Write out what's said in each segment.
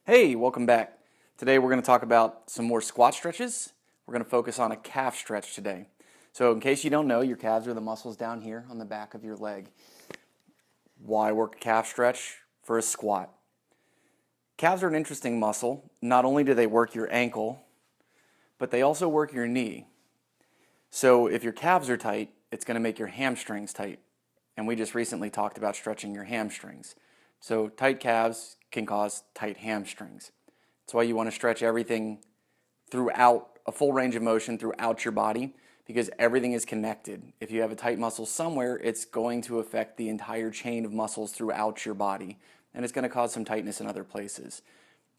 Hey, welcome back. Today we're going to talk about some more squat stretches. We're going to focus on a calf stretch today. So in case you don't know, your calves are the muscles down here on the back of your leg. Why work a calf stretch for a squat? Calves are an interesting muscle. Not only do they work your ankle, but they also work your knee. So if your calves are tight, it's going to make your hamstrings tight. And we just recently talked about stretching your hamstrings. So tight calves can cause tight hamstrings. That's why you want to stretch everything throughout, a full range of motion throughout your body, because everything is connected. If you have a tight muscle somewhere, it's going to affect the entire chain of muscles throughout your body, and it's going to cause some tightness in other places.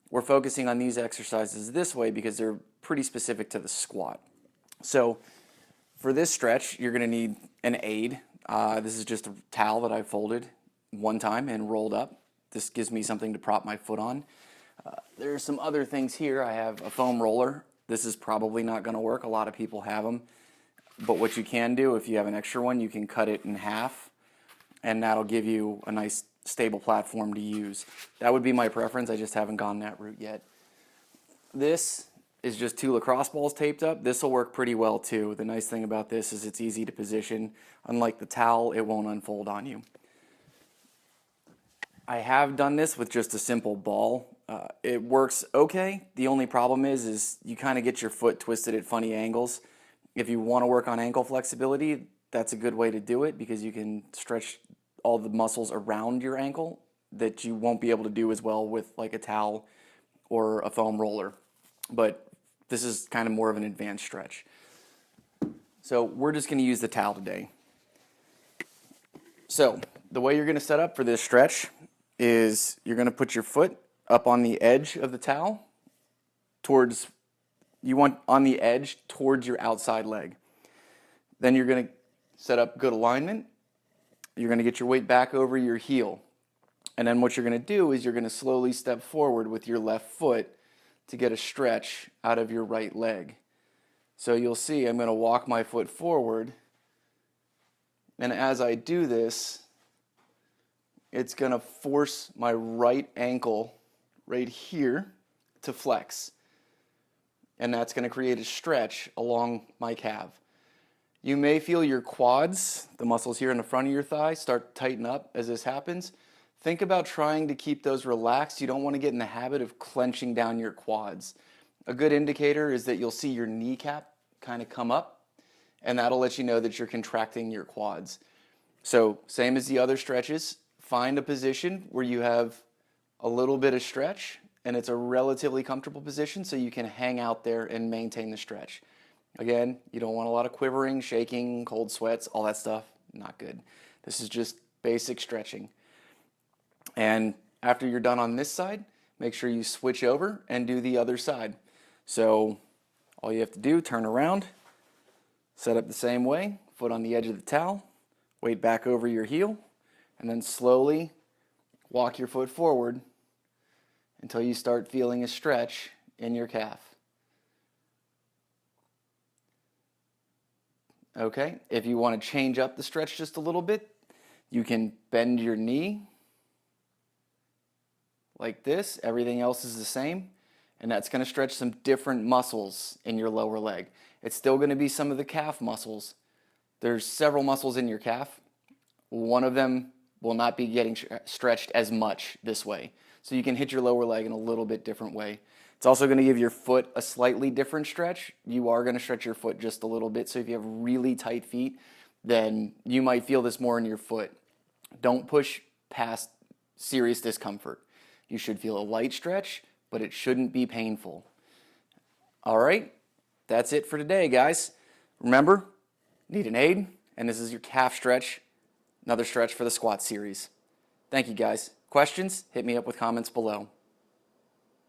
We're focusing on these exercises this way because they're pretty specific to the squat. So for this stretch, you're going to need an aid. This is just a towel that I folded one time and rolled up. This gives me something to prop my foot on. There's some other things here. I have a foam roller. This is probably not going to work. A lot of people have them. But what you can do, if you have an extra one, you can cut it in half, and that'll give you a nice stable platform to use. That would be my preference. I just haven't gone that route yet. This is just 2 lacrosse balls taped up. This will work pretty well too. The nice thing about this is it's easy to position. Unlike the towel, it won't unfold on you. I have done this with just a simple ball. It works okay. The only problem is you kind of get your foot twisted at funny angles. If you want to work on ankle flexibility, that's a good way to do it because you can stretch all the muscles around your ankle that you won't be able to do as well with like a towel or a foam roller. But this is kind of more of an advanced stretch. So we're just going to use the towel today. So the way you're going to set up for this stretch is you're going to put your foot up on the edge of the towel towards your outside leg. Then you're going to set up good alignment. You're going to get your weight back over your heel. And then what you're going to do is you're going to slowly step forward with your left foot to get a stretch out of your right leg. So you'll see I'm going to walk my foot forward. And as I do this, it's going to force my right ankle right here to flex. And that's going to create a stretch along my calf. You may feel your quads, the muscles here in the front of your thigh, start to tighten up as this happens. Think about trying to keep those relaxed. You don't want to get in the habit of clenching down your quads. A good indicator is that you'll see your kneecap kind of come up, and that'll let you know that you're contracting your quads. So same as the other stretches, find a position where you have a little bit of stretch and it's a relatively comfortable position so you can hang out there and maintain the stretch. Again, you don't want a lot of quivering, shaking, cold sweats, all that stuff. Not good. This is just basic stretching. And after you're done on this side, make sure you switch over and do the other side. So all you have to do, turn around, set up the same way, foot on the edge of the towel, weight back over your heel, and then slowly walk your foot forward until you start feeling a stretch in your calf. Okay, if you want to change up the stretch just a little bit, you can bend your knee like this. Everything else is the same, and that's going to stretch some different muscles in your lower leg. It's still going to be some of the calf muscles. There's several muscles in your calf. One of them will not be getting stretched as much this way. So you can hit your lower leg in a little bit different way. It's also going to give your foot a slightly different stretch. You are going to stretch your foot just a little bit. So if you have really tight feet, then you might feel this more in your foot. Don't push past serious discomfort. You should feel a light stretch, but it shouldn't be painful. All right, that's it for today, guys. Remember, need an aid, and this is your calf stretch, another stretch for the squat series. Thank you, guys. Questions? Hit me up with comments below.